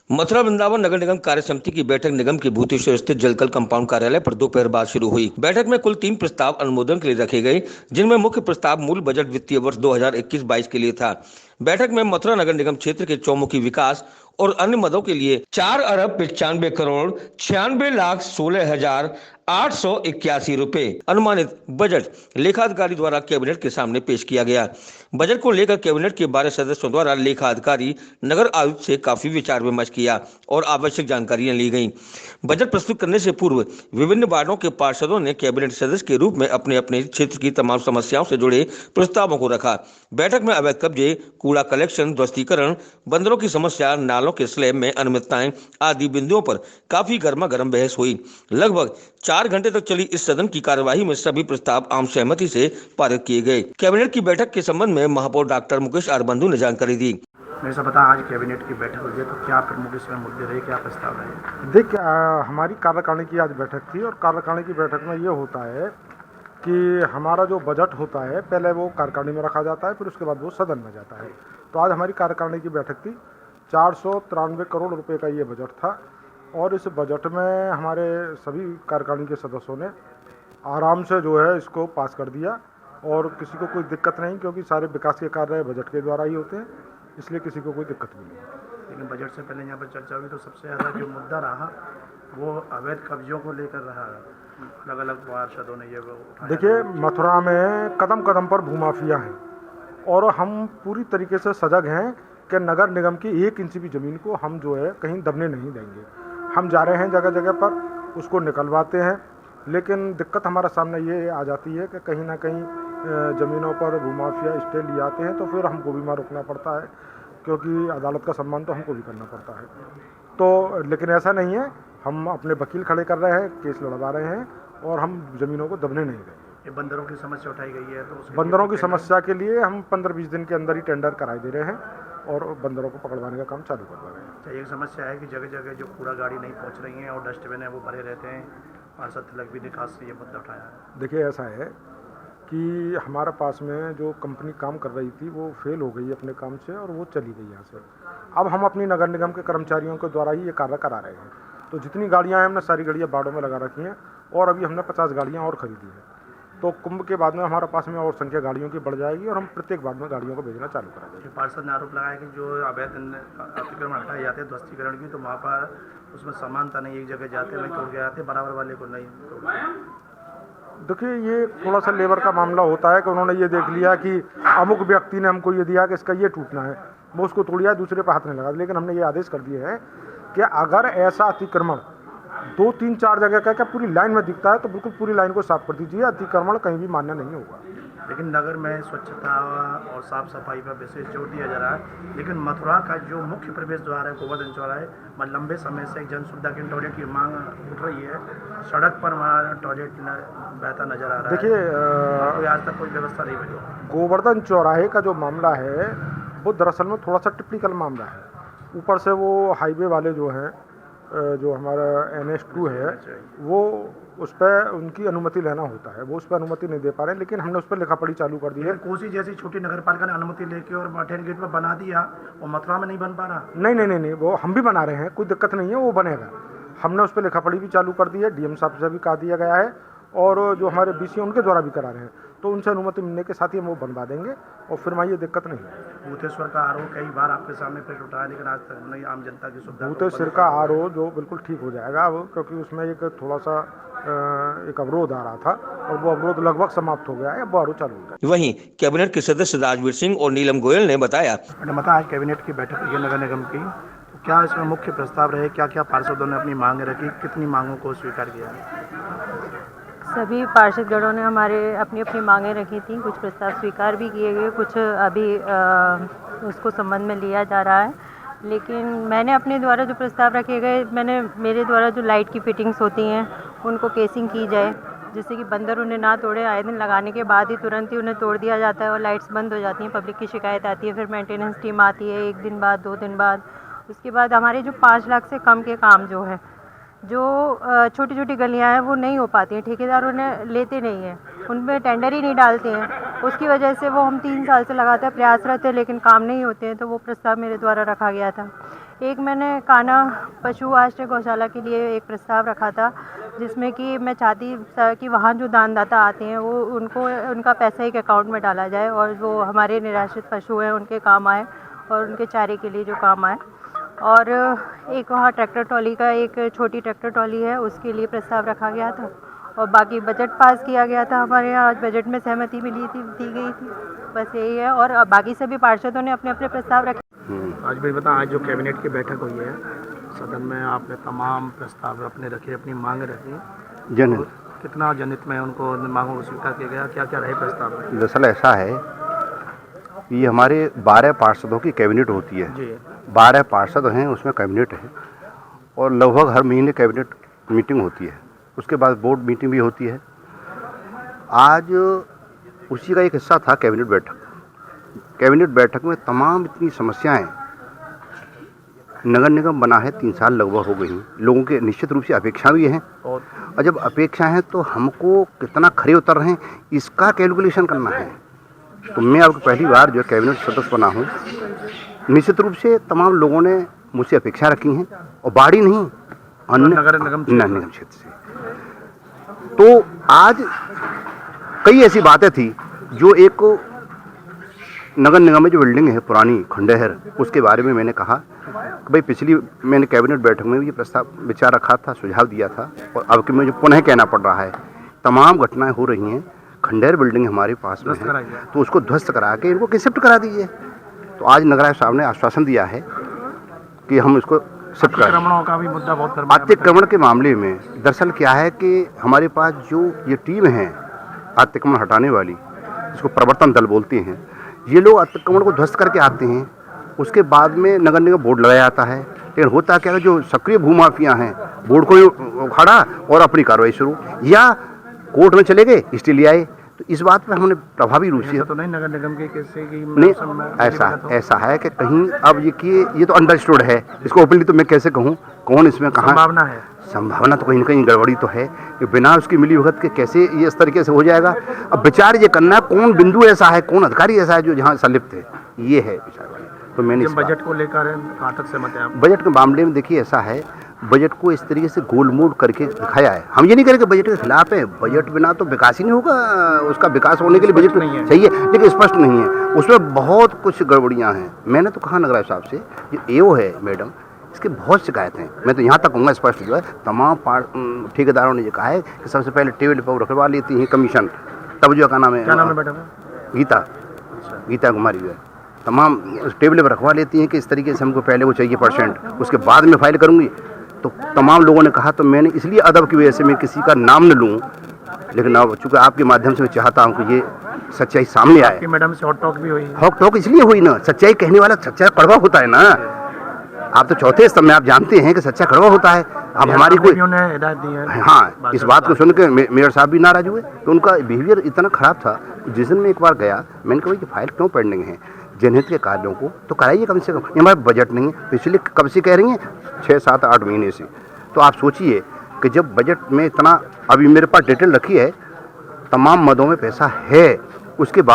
मथुरा वृंदावन नगर निगम कार्य समिति की बैठक निगम के भूतेश्वर स्थित जलकल कंपाउंड कार्यालय पर दोपहर बाद शुरू हुई। बैठक में कुल 3 प्रस्ताव अनुमोदन के लिए रखे गए, जिनमें मुख्य प्रस्ताव मूल बजट वित्तीय वर्ष 2021-22 के लिए था। बैठक में मथुरा नगर निगम क्षेत्र के चौमुखी विकास और अन्य मदों के लिए 4 अरब 95 करोड़ 96 लाख 16 हजार 881 रुपए अनुमानित बजट लेखाधिकारी द्वारा कैबिनेट के सामने पेश किया गया। बजट को लेकर कैबिनेट के 12 सदस्यों द्वारा लेखाधिकारी नगर आयुक्त से काफी विचार विमर्श किया और आवश्यक जानकारियां ली गईं। बजट प्रस्तुत करने से पूर्व विभिन्न वार्डों के पार्षदों ने कैबिनेट सदस्य के रूप में अपने अपने क्षेत्र की तमाम समस्याओं से जुड़े प्रस्तावों को रखा। बैठक में अवैध कब्जे, कूड़ा कलेक्शन, ध्वस्तीकरण, बंदरों की समस्या, नालों के स्लैब में अनियमितताएं आदि बिंदुओं पर काफी गर्मा गर्म बहस हुई। लगभग 4 घंटे तक चली इस सदन की कार्यवाही में सभी प्रस्ताव आम सहमति से पारित किए गए। कैबिनेट की बैठक के संबंध में महापौर डॉक्टर मुकेश आर बंधु ने जानकारी दी। मेरे से बता, आज कैबिनेट की बैठक हुई है, तो क्या प्रमुख इसमें मुद्दे रहे, क्या प्रस्ताव रहे? देखिए, हमारी कार्यकारिणी की आज बैठक थी और कार्यकारिणी की बैठक में ये होता है कि हमारा जो बजट होता है पहले वो कार्यकारिणी में रखा जाता है, फिर उसके बाद वो सदन में जाता है। तो आज हमारी कार्यकारिणी की बैठक थी। 493 करोड़ रुपए का ये बजट था और इस बजट में हमारे सभी कार्यकारिणी के सदस्यों ने आराम से जो है इसको पास कर दिया और किसी को कोई दिक्कत नहीं, क्योंकि सारे विकास के कार्य बजट के द्वारा ही होते हैं, इसलिए किसी को कोई दिक्कत नहीं है। लेकिन बजट से पहले यहाँ पर चर्चा हुई तो सबसे ज़्यादा जो मुद्दा रहा वो अवैध कब्जों को लेकर रहा। अलग अलग पार्षदों ने ये देखिए, मथुरा में कदम कदम पर भूमाफिया हैं और हम पूरी तरीके से सजग हैं कि नगर निगम की 1 इंच भी ज़मीन को हम जो है कहीं दबने नहीं देंगे। हम जा रहे हैं जगह जगह पर, उसको निकलवाते हैं, लेकिन दिक्कत हमारे सामने ये आ जाती है कि कहीं ना कहीं ज़मीनों पर भूमाफिया स्टे लिए आते हैं, तो फिर हमको भी वहाँ रुकना पड़ता है, क्योंकि अदालत का सम्मान तो हमको भी करना पड़ता है। तो लेकिन ऐसा नहीं है, हम अपने वकील खड़े कर रहे हैं, केस लड़वा रहे हैं और हम ज़मीनों को दबने नहीं देंगे। ये बंदरों की समस्या उठाई गई है, तो बंदरों की समस्या के लिए हम 15-20 दिन के अंदर ही टेंडर कराए दे रहे हैं और बंदरों को पकड़वाने का काम चालू करवा रहे हैं। एक समस्या है कि जगह जगह जो कूड़ा गाड़ी नहीं पहुंच रही है और डस्टबिन है वो भरे रहते हैं। पार्षद तिलक भी ने खास से ये मुद्दा उठाया है। देखिए, ऐसा है कि हमारे पास में जो कंपनी काम कर रही थी वो फेल हो गई अपने काम से और वो चली गई यहाँ से। अब हम अपनी नगर निगम के कर्मचारियों के द्वारा ही ये कार्य करा रहे हैं। तो जितनी गाड़ियाँ हैं हमने सारी गाड़ियाँ बाड़ों में लगा रखी हैं और अभी हमने 50 गाड़ियाँ और ख़रीदी हैं। तो कुंभ के बाद में हमारे पास में और संख्या गाड़ियों की बढ़ जाएगी और हम प्रत्येक वार्ड में गाड़ियों को भेजना चालू करा देंगे। पार्षद ने आरोप लगाया कि जो अवैध अतिक्रमण हटाए जाते हैं ध्वस्तीकरण की, तो वहाँ पर उसमें समानता नहीं, एक जगह जाते वहीं तोड़ के आते, बराबर वाले को नहीं तोड़ते। देखिए, ये थोड़ा सा लेबर का मामला होता है कि उन्होंने ये देख लिया कि अमुक व्यक्ति ने हमको ये दिया कि इसका ये टूटना है, वो उसको तोड़ दिया, दूसरे पर हाथ नहीं लगा। लेकिन हमने ये आदेश कर दिए हैं कि अगर ऐसा अतिक्रमण 2, 3, 4 जगह का क्या पूरी लाइन में दिखता है तो बिल्कुल पूरी लाइन को साफ कर दीजिए। अतिक्रमण कहीं भी मान्य नहीं होगा। लेकिन नगर में स्वच्छता और साफ सफाई पर विशेष जोर दिया जा रहा है। लेकिन मथुरा का जो मुख्य प्रवेश द्वार है गोवर्धन चौराहे, वहाँ लंबे समय से जन सुविधा के टॉयलेट की मांग उठ रही है। सड़क पर वहाँ टॉयलेट बहता नजर आ रहा है। देखिए, आज तक कोई व्यवस्था नहीं बनी। गोवर्धन चौराहे का जो मामला है वो दरअसल में थोड़ा सा टिपिकल मामला है। ऊपर से वो हाईवे वाले जो हैं, जो हमारा NH2 है, वो उस पर उनकी अनुमति लेना होता है, वो उस पर अनुमति नहीं दे पा रहे हैं। लेकिन हमने उस पर लिखा पढ़ी चालू कर दी है। कोसी जैसी छोटी नगर पालिका ने अनुमति लेके और मठेन गेट में बना दिया और मथुरा में नहीं बन पा रहा। नहीं, वो हम भी बना रहे हैं, कोई दिक्कत नहीं है, वो बनेगा। हमने उस पर लिखा पढ़ी भी चालू कर दी है, DM साहब से भी कहा दिया गया है और जो हमारे BC उनके द्वारा भी करा रहे हैं। तो उनसे अनुमति मिलने के साथ ही हम वो बनवा देंगे और फिर वहाँ ये दिक्कत नहीं है। भूतेश्वर का आरोप कई बार आपके सामने पेश उठाया, लेकिन आज तक नहीं आम जनता की सुविधा। भूतेश्वर का आरोप जो बिल्कुल ठीक हो जाएगा अब, क्योंकि उसमें एक थोड़ा सा एक अवरोध आ रहा था और वो अवरोध लगभग समाप्त हो गया है, अब वो आरोप चालू हो गया। वहीं कैबिनेट के सदस्य राजवीर सिंह और नीलम गोयल ने बताया, आज कैबिनेट की बैठक हुई नगर निगम की, तो क्या इसमें मुख्य प्रस्ताव रहे, क्या क्या पार्षदों ने अपनी मांग रखी, कितनी मांगों को स्वीकार किया? सभी पार्षदगणों ने हमारे अपनी अपनी मांगें रखी थी। कुछ प्रस्ताव स्वीकार भी किए गए, कुछ अभी उसको संबंध में लिया जा रहा है। लेकिन मैंने अपने द्वारा जो प्रस्ताव रखे गए, मेरे द्वारा जो लाइट की फिटिंग्स होती हैं उनको केसिंग की जाए, जिससे कि बंदर उन्हें ना तोड़े। आए दिन लगाने के बाद ही तुरंत ही उन्हें तोड़ दिया जाता है और लाइट्स बंद हो जाती हैं। पब्लिक की शिकायत आती है, फिर मेंटेनेंस टीम आती है 1 दिन बाद, 2 दिन बाद। उसके बाद हमारे जो 5 लाख से कम के काम जो है, जो छोटी छोटी गलियां हैं वो नहीं हो पाती हैं, ठेकेदार उन्हें लेते नहीं हैं, उनमें टेंडर ही नहीं डालते हैं। उसकी वजह से वो हम 3 साल से लगातार प्रयासरत हैं, लेकिन काम नहीं होते हैं। तो वो प्रस्ताव मेरे द्वारा रखा गया था। एक मैंने कान्हा पशु आश्रय गौशाला के लिए एक प्रस्ताव रखा था, जिसमें कि मैं चाहती था कि वहाँ जो दानदाता आते हैं वो उनको उनका पैसा एक अकाउंट में डाला जाए और वो हमारे निराश्रित पशु हैं उनके काम आए और उनके चारे के लिए जो काम आए। और एक वहाँ ट्रैक्टर ट्रॉली का, एक छोटी ट्रैक्टर ट्रॉली है, उसके लिए प्रस्ताव रखा गया था। और बाकी बजट पास किया गया था हमारे यहाँ, आज बजट में सहमति दी गई थी। बस यही है। और बाकी सभी पार्षदों ने अपने अपने प्रस्ताव रखे। आज भाई बता, आज जो कैबिनेट की बैठक हुई है सदन में, आपने तमाम प्रस्ताव अपने रखे, अपनी मांग रखी, जनहित कितना जनहित में उनको मांगों को स्वीकार किया गया, क्या क्या रहे प्रस्ताव? दरअसल ऐसा है, ये हमारे 12 पार्षदों की कैबिनेट होती है जी। 12 पार्षद हैं, उसमें कैबिनेट है और लगभग हर महीने कैबिनेट मीटिंग होती है। उसके बाद बोर्ड मीटिंग भी होती है। आज उसी का एक हिस्सा था कैबिनेट बैठक। कैबिनेट बैठक में तमाम इतनी समस्याएं, नगर निगम बना है 3 साल लगभग हो गई, लोगों के निश्चित रूप से अपेक्षा भी हैं और जब अपेक्षा है तो हमको कितना खरे उतर रहे हैं इसका कैलकुलेशन करना है। तो मैं अब पहली बार जो कैबिनेट सदस्य बना हूँ, निश्चित रूप से तमाम लोगों ने मुझसे अपेक्षा रखी हैं और बाड़ी नहीं, अन्य नगर निगम क्षेत्र से। तो आज कई ऐसी बातें थी जो एक नगर निगम में जो बिल्डिंग है पुरानी खंडहर, उसके बारे में मैंने कहा कि भाई पिछली मैंने कैबिनेट बैठक में भी ये प्रस्ताव विचार रखा था, सुझाव दिया था और अब कि मुझे पुनः कहना पड़ रहा है। तमाम घटनाएं हो रही हैं, खंडहर बिल्डिंग हमारे पास में है तो उसको ध्वस्त करा के इनको शिफ्ट करा दीजिए। तो आज नगर आयुक्त साहब ने आश्वासन दिया है कि हम इसको शिफ्ट करें। अतिक्रमणों का भी मुद्दा बहुत गंभीर है। अतिक्रमण के मामले में दरअसल क्या है कि हमारे पास जो ये टीम है अतिक्रमण हटाने वाली, जिसको प्रवर्तन दल बोलते हैं, ये लोग अतिक्रमण को ध्वस्त करके आते हैं, उसके बाद में नगर निगम बोर्ड लगाया जाता है। लेकिन होता क्या है, जो सक्रिय भूमाफिया हैं बोर्ड को उखाड़ा और अपनी कार्रवाई शुरू, या कोर्ट में चले गए इसलिए ले आए। तो इस बात पे हमने प्रभावी रूप से तो नहीं नगर निगम के किसी की नहीं, ऐसा है कि कहीं अब ये तो अंडरस्टूड है, इसको ओपनली तो मैं कैसे कहूँ, कौन इसमें कहाँ संभावना है, संभावना तो कहीं ना कहीं गड़बड़ी तो है कि बिना उसकी मिली भगत के कैसे ये इस तरीके से हो जाएगा। अब विचार ये करना कौन बिंदु ऐसा है, कौन अधिकारी ऐसा है जो जहाँ संलिप्त है, ये है विचार वाली। तो मैंने बजट को लेकर कहाँ तक सहमत है आप? बजट के मामले में देखिए ऐसा है, बजट को इस तरीके से गोलमोल करके दिखाया है। हम ये नहीं करें कि बजट के खिलाफ है, बजट बिना तो विकास ही नहीं होगा, उसका विकास होने के लिए बजट नहीं है, चाहिए, लेकिन स्पष्ट नहीं है, उसमें बहुत कुछ गड़बड़ियाँ हैं। मैंने तो कहा नगर साहब से, ये एओ है मैडम, इसकी बहुत शिकायत है। मैं तो यहाँ तक कहूँगा स्पष्ट जो है, तमाम ठेकेदारों ने ये कहा है कि सबसे पहले टेबल पर रखवा लेती हैं कमीशन, तब जो का नाम है, क्या नाम है मैडम? गीता कुमारी जो है, तमाम टेबल पर रखवा लेती हैं कि इस तरीके से हमको पहले वो चाहिए परसेंट, उसके बाद में फाइल करूँगी। तो तमाम लोगों ने कहा, तो मैंने इसलिए अदब की वजह से मैं किसी का नाम न लूँ, लेकिन अब चूँकि आपके माध्यम से मैं चाहता हूँ कि ये सच्चाई सामने आए। मैडम से हॉट टॉक भी हुई? हॉट टॉक इसलिए हुई ना, सच्चाई कहने वाला सच्चा कड़वा होता है ना। आप तो चौथे स्तंभ में आप जानते हैं कि सच्चा कड़वा होता है। अब हमारी कोई हिदायत दी है, हाँ, इस बात को सुन के मेयर साहब भी नाराज हुए। तो उनका बिहेवियर इतना खराब था, जिस दिन मैं एक बार गया, मैंने कहा कि फाइल क्यों पेंडिंग है, जनहित के कार्यों को तो कराइए कम से कम, ये हमारा बजट नहीं है। पिछले कब से कह रही हैं, 6, 7, 8 महीने से। तो आप सोचिए कि जब बजट में इतना, अभी मेरे पास डिटेल रखी है, तमाम मदों में पैसा है, उसके बाद